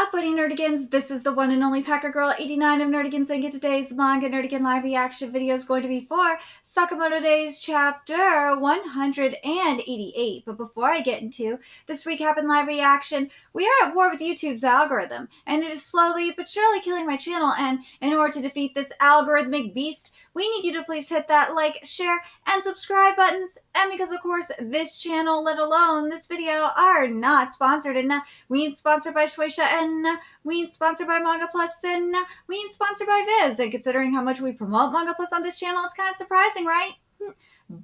up, buddy nerdigans? This is the one and only Packer Girl 89 of Nerdigans, and today's manga nerdigan live reaction video is going to be for Sakamoto Days chapter 188. But before I get into this recap and live reaction, we are at war with YouTube's algorithm, and it is slowly but surely killing my channel. And in order to defeat this algorithmic beast, we need you to please hit that like, share, and subscribe buttons. And because, of course, this channel, let alone this video, are not sponsored, and we ain't sponsored by Shueisha, and we ain't sponsored by Manga Plus, and we ain't sponsored by Viz. And considering how much we promote Manga Plus on this channel, it's kind of surprising, right?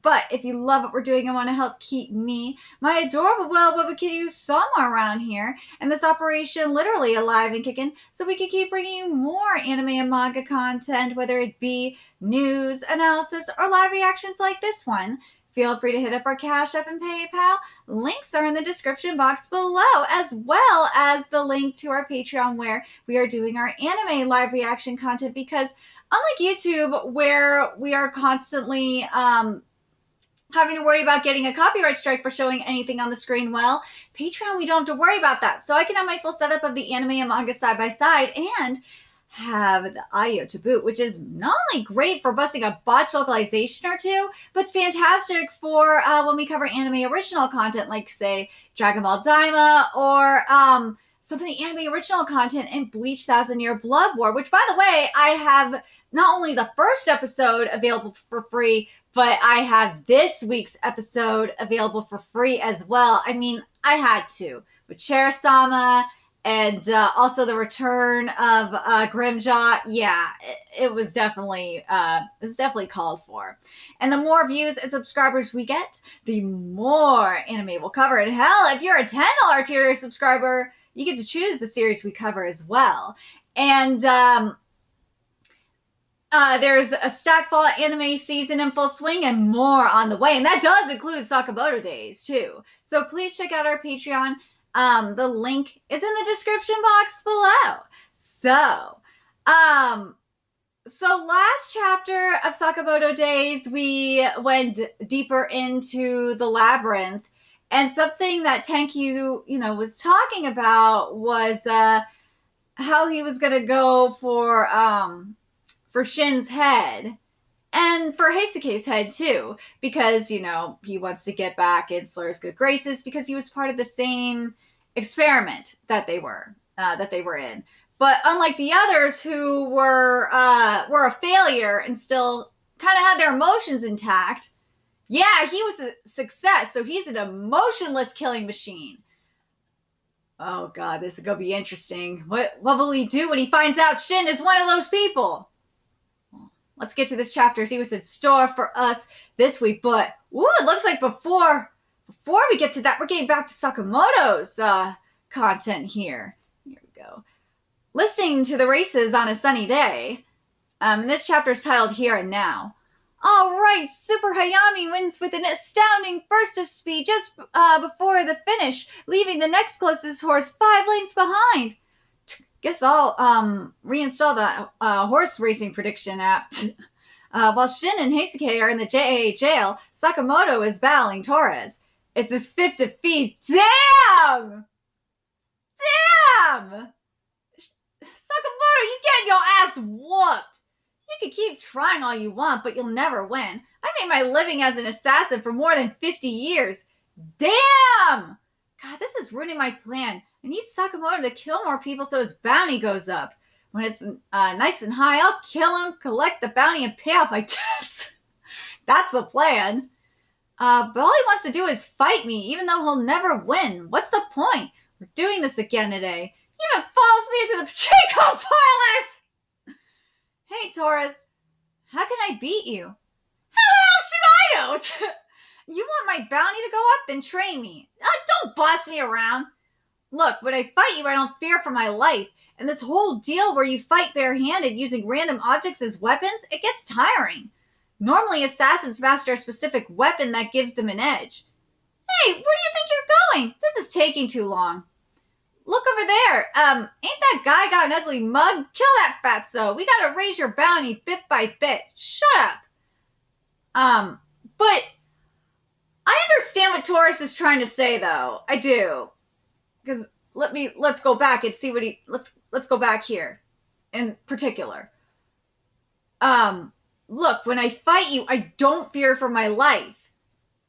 But if you love what we're doing and want to help keep me, my adorable Bubba Kitty somewhere around here, and this operation literally alive and kicking, so we can keep bringing you more anime and manga content, whether it be news, analysis, or live reactions like this one, feel free to hit up our Cash App and PayPal. Links are in the description box below, as well as the link to our Patreon where we are doing our anime live reaction content, because unlike YouTube, where we are constantly having to worry about getting a copyright strike for showing anything on the screen, well, Patreon, we don't have to worry about that. So I can have my full setup of the anime and manga side by side and have the audio to boot, which is not only great for busting a botch localization or two, but it's fantastic for when we cover anime original content, like, say, Dragon Ball Daima, or some of the anime original content in Bleach Thousand Year Blood War, which, by the way, I have not only the first episode available for free, but I have this week's episode available for free as well. I mean, I had to, with Cher-sama, and also the return of Grimjaw. Yeah, it was definitely called for. And the more views and subscribers we get, the more anime we'll cover. And hell, if you're a $10 tier subscriber, you get to choose the series we cover as well. And there's a Stackfall anime season in full swing and more on the way. And that does include Sakamoto Days too. So please check out our Patreon. The link is in the description box below. So last chapter of Sakamoto Days, we went deeper into the labyrinth, and something that Tenkyu, was talking about was how he was gonna go for Shin's head, and for Heisuke's head too, because, he wants to get back in Slur's good graces because he was part of the same experiment that they were in. But unlike the others who were a failure and still kind of had their emotions intact, yeah, he was a success, so he's an emotionless killing machine. Oh god, this is gonna be interesting. What will he do when he finds out Shin is one of those people? Let's get to this chapter, see what's in store for us this week. But, ooh, it looks like before we get to that, we're getting back to Sakamoto's content here. Here we go. Listening to the races on a sunny day. This chapter is titled Here and Now. All right, Super Hayami wins with an astounding burst of speed just before the finish, leaving the next closest horse 5 lanes behind. Guess I'll reinstall the horse racing prediction app. While Shin and Heisuke are in the JAA jail, Sakamoto is battling Torres. It's his 5th defeat. Damn! Damn! Sakamoto, you getting your ass whooped. You can keep trying all you want, but you'll never win. I made my living as an assassin for more than 50 years. Damn! God, this is ruining my plan. I need Sakamoto to kill more people so his bounty goes up. When it's nice and high, I'll kill him, collect the bounty, and pay off my debts. That's the plan. But all he wants to do is fight me, even though he'll never win. What's the point? We're doing this again today. He even follows me into the Pachinko parlors! Hey, Torres. How can I beat you? How the hell should I know? You want my bounty to go up? Then train me. Don't boss me around. Look, when I fight you, I don't fear for my life. And this whole deal where you fight barehanded using random objects as weapons, it gets tiring. Normally, assassins master a specific weapon that gives them an edge. Hey, where do you think you're going? This is taking too long. Look over there. Ain't that guy got an ugly mug? Kill that fatso. We gotta raise your bounty bit by bit. Shut up. But I understand what Taurus is trying to say, though. I do. Because let's go back and see what let's go back here in particular. Look, when I fight you, I don't fear for my life.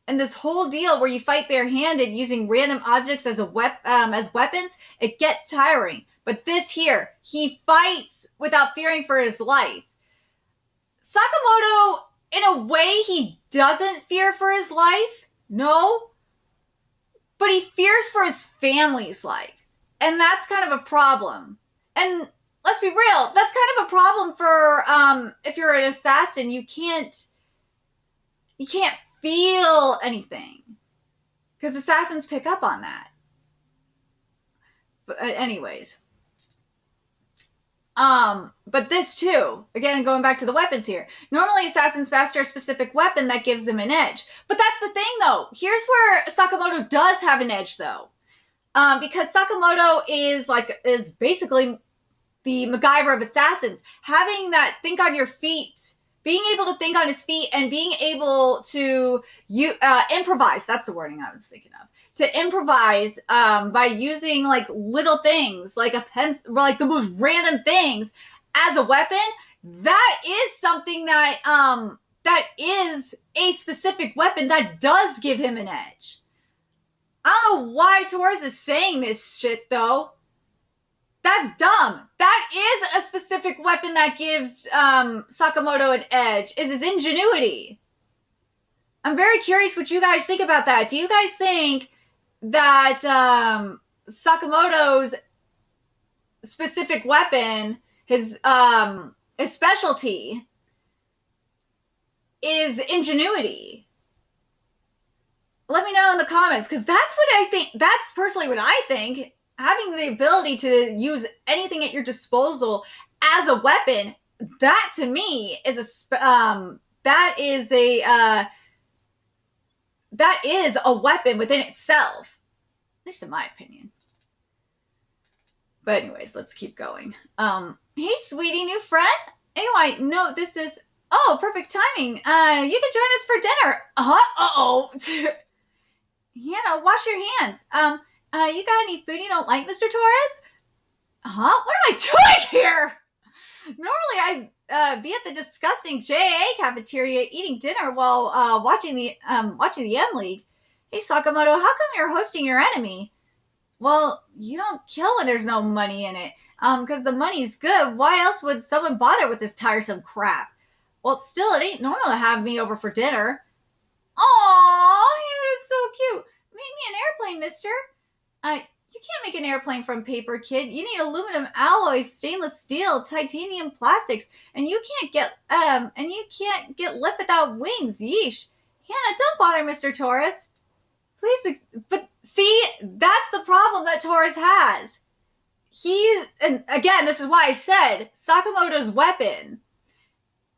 And this whole deal where you fight barehanded using random objects as as weapons, it gets tiring. But this here, he fights without fearing for his life. Sakamoto, in a way, he doesn't fear for his life. No. But he fears for his family's life. And that's kind of a problem. And let's be real, that's kind of a problem for if you're an assassin, you can't feel anything. Because assassins pick up on that. But anyways. But this too, again, going back to the weapons here. Normally, assassins master a specific weapon that gives them an edge. But that's the thing, though. Here's where Sakamoto does have an edge, though. Because Sakamoto is basically the MacGyver of assassins. Having that think on your feet, being able to think on his feet and being able to improvise. That's the wording I was thinking of. To improvise by using like little things, like a pencil, like the most random things as a weapon. That is something that that is a specific weapon that does give him an edge. I don't know why Torres is saying this shit though. That's dumb. That is a specific weapon that gives Sakamoto an edge. Is his ingenuity. I'm very curious what you guys think about that. Do you guys think that Sakamoto's specific weapon, his specialty, is ingenuity? Let me know in the comments, because that's what I think. That's personally what I think. Having the ability to use anything at your disposal as a weapon, that to me is that is a weapon within itself, at least in my opinion. But anyways, let's keep going. Hey, sweetie, new friend. Anyway, no, this is perfect timing. You can join us for dinner. Uh-oh. Hannah, wash your hands. You got any food you don't like, Mr. Torres? What am I doing here? Normally I'd be at the disgusting JA cafeteria eating dinner while watching the M League. Hey, Sakamoto, how come you're hosting your enemy? Well, you don't kill when there's no money in it. Because the money's good. Why else would someone bother with this tiresome crap? Well, still, it ain't normal to have me over for dinner. Aww, you're so cute. Make me an airplane, mister. You can't make an airplane from paper, kid. You need aluminum alloys, stainless steel, titanium plastics, and you can't get lift without wings. Yeesh. Hannah, don't bother Mr. Torres. Please, but see, that's the problem that Torres has. And again, this is why I said Sakamoto's weapon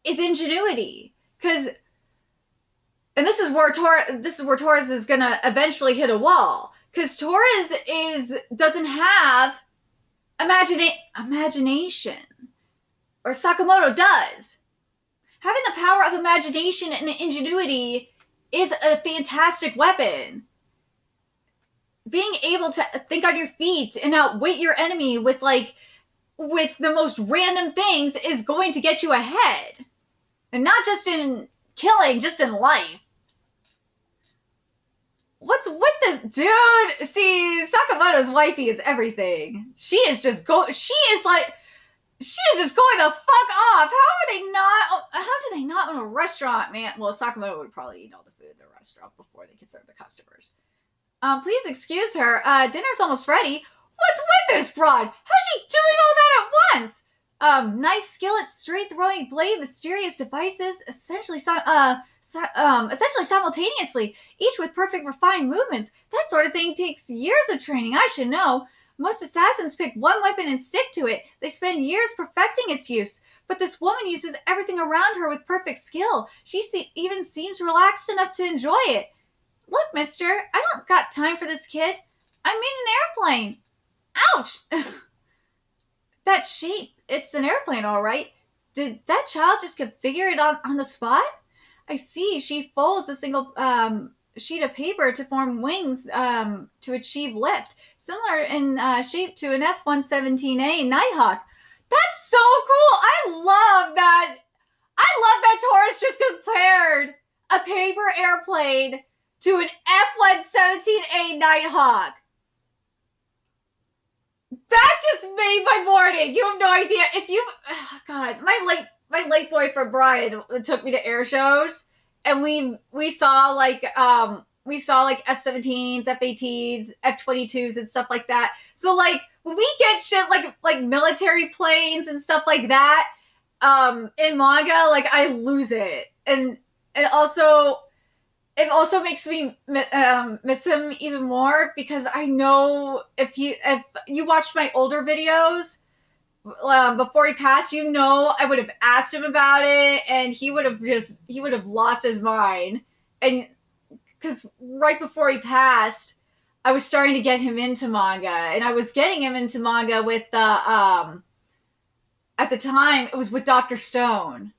is ingenuity, and this is where Torres is gonna eventually hit a wall. Because Torres doesn't have imagination. Or Sakamoto does. Having the power of imagination and ingenuity is a fantastic weapon. Being able to think on your feet and outwit your enemy with the most random things is going to get you ahead. And not just in killing, just in life. What's with this dude? See, Sakamoto's wifey is everything. She is just going the fuck off. How do they not own a restaurant, man? Well, Sakamoto would probably eat all the food in the restaurant before they could serve the customers. Please excuse her. Dinner's almost ready. What's with this broad? How's she doing all that at once? Knife, skillet, straight throwing blade, mysterious devices, essentially simultaneously, each with perfect refined movements. That sort of thing takes years of training, I should know. Most assassins pick one weapon and stick to it. They spend years perfecting its use. But this woman uses everything around her with perfect skill. She even seems relaxed enough to enjoy it. Look, mister, I don't got time for this kid. I made an airplane. Ouch! That shape, it's an airplane, all right. Did that child just configure it on the spot? I see. She folds a single sheet of paper to form wings to achieve lift, similar in shape to an F-117A Nighthawk. That's so cool. I love that. I love that Taurus just compared a paper airplane to an F-117A Nighthawk. That just made my morning. You have no idea. If you, oh God, my late boyfriend Brian took me to air shows, and we saw like F-17s, F-18s, F-22s, and stuff like that. So like when we get shit like military planes and stuff like that, in manga, like I lose it, and also it also makes me miss him even more, because I know if you watched my older videos before he passed, you know I would have asked him about it, and he would have lost his mind. And because right before he passed, I was starting to get him into manga, and I was getting him into manga with at the time it was with Dr. Stone.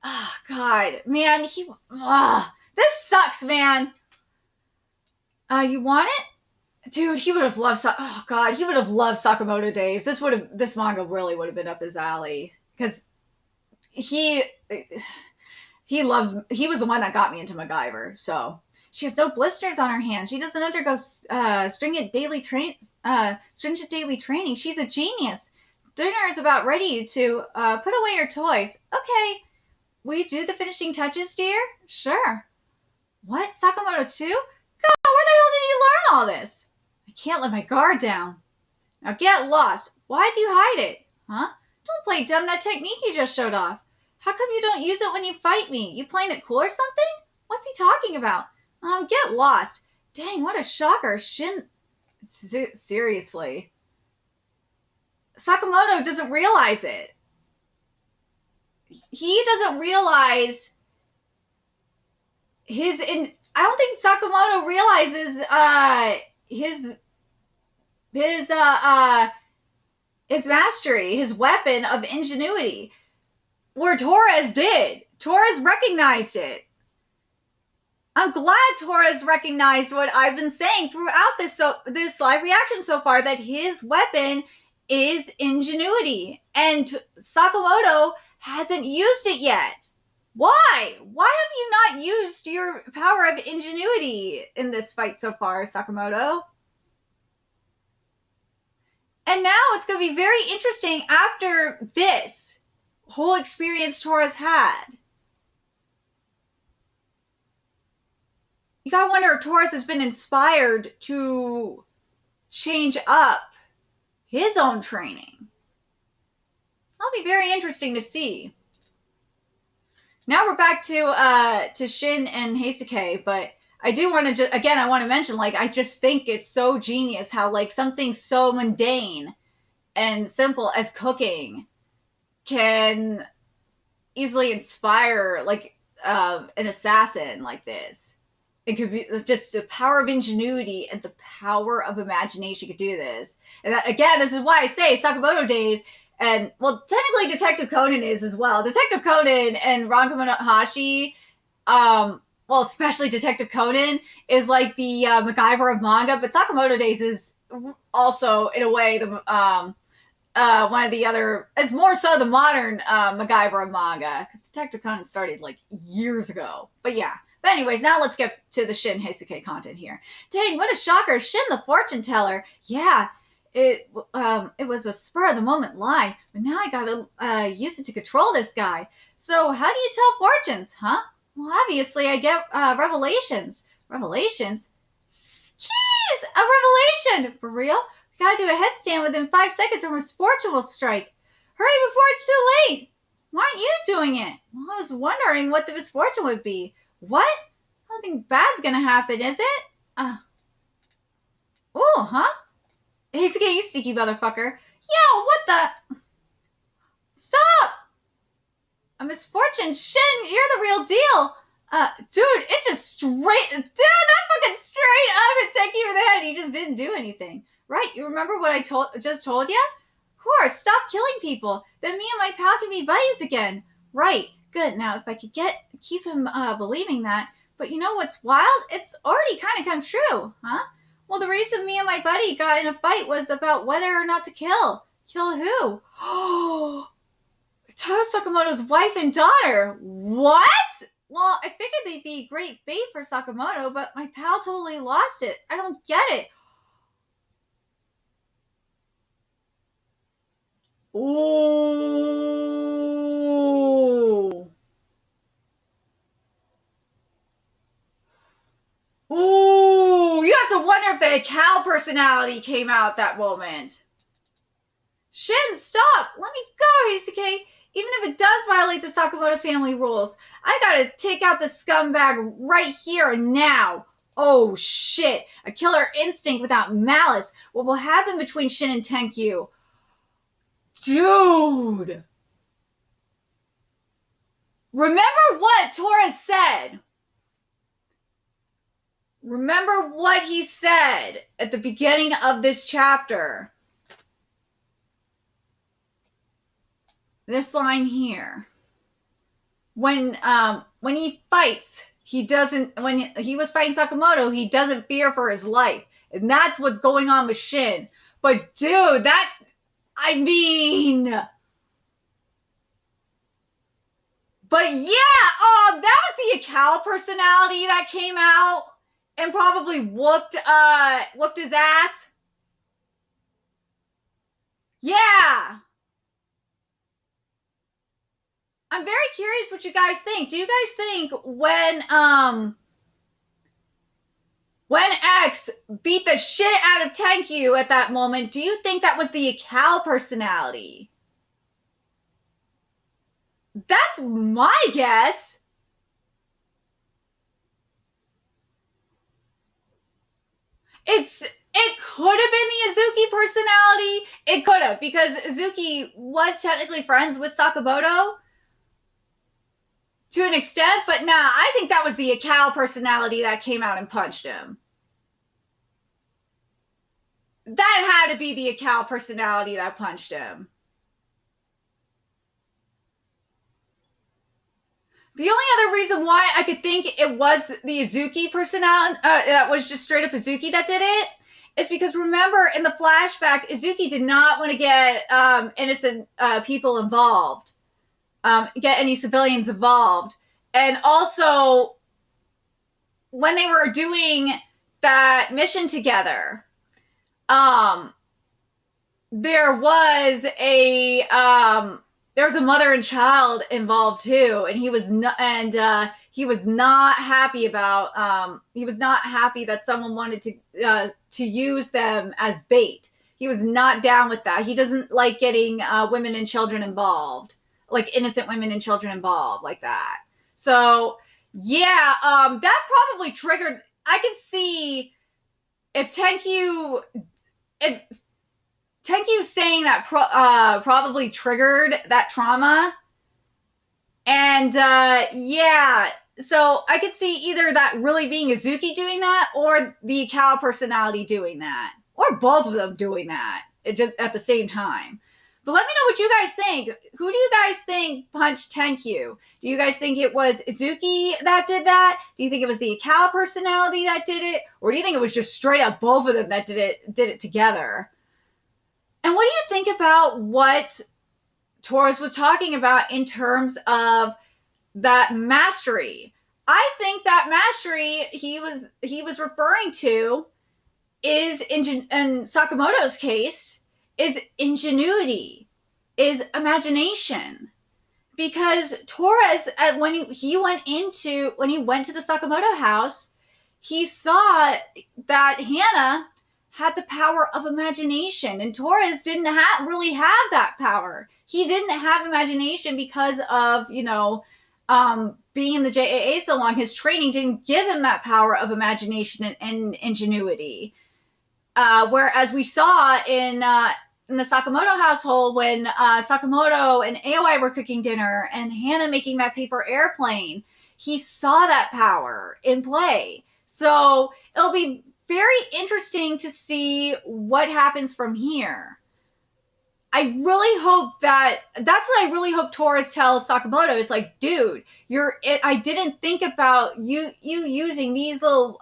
Oh God, man, this sucks, man. You want it? Dude, he would have loved. Oh God, he would have loved Sakamoto Days. This manga really would have been up his alley, because he was the one that got me into MacGyver. So she has no blisters on her hands. She doesn't undergo stringent daily training. She's a genius. Dinner is about ready to put away your toys. Okay. Will you do the finishing touches, dear? Sure. What? Sakamoto too? God, where the hell did you learn all this? I can't let my guard down. Now get lost. Why do you hide it? Huh? Don't play dumb. That technique you just showed off. How come you don't use it when you fight me? You playing it cool or something? What's he talking about? Get lost. Dang, what a shocker. Seriously. Sakamoto doesn't realize it. He doesn't realize I don't think Sakamoto realizes his mastery, his weapon of ingenuity, where Torres did. Torres recognized it. I'm glad Torres recognized what I've been saying throughout this live reaction so far, that his weapon is ingenuity, and Sakamoto hasn't used it yet. Why? Why have you not used your power of ingenuity in this fight so far, Sakamoto? And now it's going to be very interesting after this whole experience Torres had. You gotta wonder if Torres has been inspired to change up his own training. That'll be very interesting to see. Now we're back to Shin and Heisuke, but I do want to I want to mention, like, I just think it's so genius how, like, something so mundane and simple as cooking can easily inspire, like, an assassin like this. It could be just the power of ingenuity and the power of imagination could do this. And that, again, this is why I say Sakamoto Days. And, well, technically Detective Conan is as well. Detective Conan and Ranma Hashi, well, especially Detective Conan, is like the MacGyver of manga, but Sakamoto Days is also, in a way, the one of the other, is more so the modern MacGyver of manga, because Detective Conan started, like, years ago. But yeah. But anyways, now let's get to the Shin Heisuke content here. Dang, what a shocker. Shin the fortune teller. Yeah. It was a spur of the moment lie, but now I gotta use it to control this guy. So how do you tell fortunes, huh? Well, obviously I get revelations. Revelations? Keys! A revelation! For real? We gotta do a headstand within 5 seconds or misfortune will strike. Hurry before it's too late! Why aren't you doing it? Well, I was wondering what the misfortune would be. What? Nothing bad's gonna happen, is it? Ooh, huh? Heisuke, you sneaky motherfucker. Yo, what the? Stop! A misfortune? Shin, you're the real deal. Dude, it just straight... Dude, that fucking straight up and take you in the head. He just didn't do anything. Right, you remember what I just told you? Of course, stop killing people. Then me and my pal can be buddies again. Right, good. Now, if I could keep him believing that, But you know what's wild? It's already kind of come true, huh? Well, the reason me and my buddy got in a fight was about whether or not to kill. Kill who? Oh, Toa Sakamoto's wife and daughter. What? Well, I figured they'd be great bait for Sakamoto, but my pal totally lost it. I don't get it. Ooh. Ooh, you have to wonder if the cow personality came out that moment. Shin, stop! Let me go, Heisuke! Even if it does violate the Sakamoto family rules, I gotta take out the scumbag right here and now. Oh shit, a killer instinct without malice. What will happen between Shin and Tenkyu? Dude! Remember what Tora said. Remember what he said at the beginning of this chapter. This line here. When he fights, he doesn't. When he was fighting Sakamoto, he doesn't fear for his life, and that's what's going on with Shin. But dude, I mean. But yeah, that was the Akal personality that came out and probably whooped his ass. Yeah. I'm very curious what you guys think. Do you guys think when X beat the shit out of Tenkyu at that moment, do you think that was the Akal personality? That's my guess. It could have been the Izuki personality. It could have, because Izuki was technically friends with Sakamoto to an extent, but nah, I think that was the Akal personality that came out and punched him. That had to be the Akal personality that punched him. The only other reason why I could think it was the Izuki personality, that was just straight up Izuki that did it, is because remember in the flashback, Izuki did not want to get innocent people involved, get any civilians involved. And also, when they were doing that mission together, there was a mother and child involved too, and he was not happy about he was not happy that someone wanted to use them as bait. He was not down with that. He doesn't like getting women and children involved, like innocent women and children involved like that. So yeah, that probably triggered. I could see if Tenkyu saying that probably triggered that trauma. And yeah, so I could see either that really being Izuki doing that or the Akal personality doing that. Or both of them doing that just at the same time. But let me know what you guys think. Who do you guys think punched Tenkyu? Do you guys think it was Izuki that did that? Do you think it was the Akal personality that did it? Or do you think it was just straight up both of them that did it together? And what do you think about what Torres was talking about in terms of that mastery? I think that mastery he was referring to is, in Sakamoto's case, is ingenuity, is imagination. Because Torres, when he went to the Sakamoto house, he saw that Hana had the power of imagination, and Torres didn't really have that power. He didn't have imagination because of, being in the JAA so long. His training didn't give him that power of imagination and ingenuity. Whereas we saw in the Sakamoto household, when Sakamoto and Aoi were cooking dinner and Hana making that paper airplane, he saw that power in play. So it'll be very interesting to see what happens from here. I really hope that's what I really hope Torres tells Sakamoto is like, dude, I didn't think about you using these little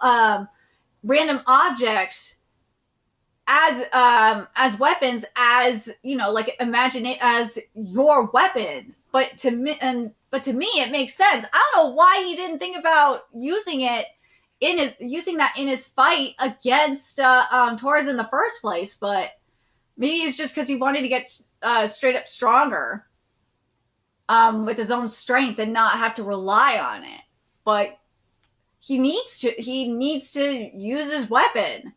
random objects as weapons, as like imagine it as your weapon. But to me, it makes sense. I don't know why he didn't think about using that in his fight against Torres in the first place. But maybe it's just because he wanted to get straight up stronger with his own strength and not have to rely on it. But he needs to use his weapon.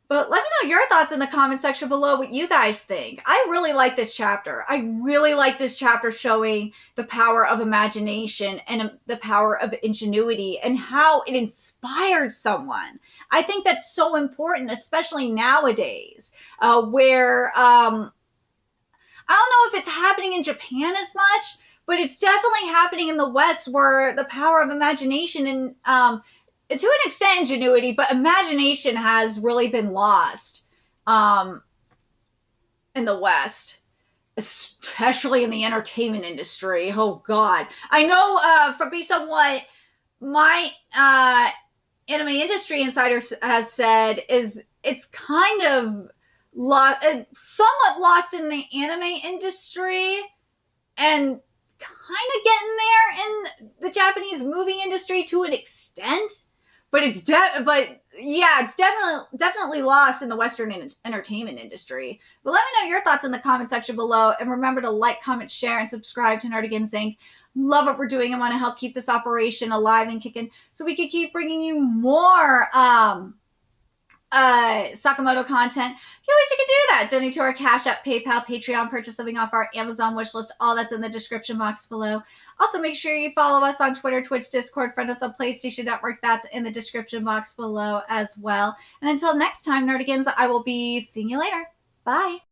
But let me know your thoughts in the comment section below, what you guys think. I really like this chapter. I really like this chapter showing the power of imagination and the power of ingenuity and how it inspired someone. I think that's so important, especially nowadays, where I don't know if it's happening in Japan as much, but it's definitely happening in the West, where the power of imagination and to an extent ingenuity, but imagination has really been lost in the West, especially in the entertainment industry. Oh God, I know based on what my anime industry insider has said, is it's kind of somewhat lost in the anime industry, and kind of getting there in the Japanese movie industry to an extent. But it's definitely lost in the Western entertainment industry. But let me know your thoughts in the comment section below, and remember to like, comment, share, and subscribe to Nerdigans Inc. Love what we're doing and want to help keep this operation alive and kicking, so we can keep bringing you more Sakamoto content. You can do that. Donate to our Cash App, PayPal, Patreon, purchase something off our Amazon wishlist. All that's in the description box below. Also, make sure you follow us on Twitter, Twitch, Discord, friend us on PlayStation Network. That's in the description box below as well. And until next time, Nerdigans, I will be seeing you later. Bye.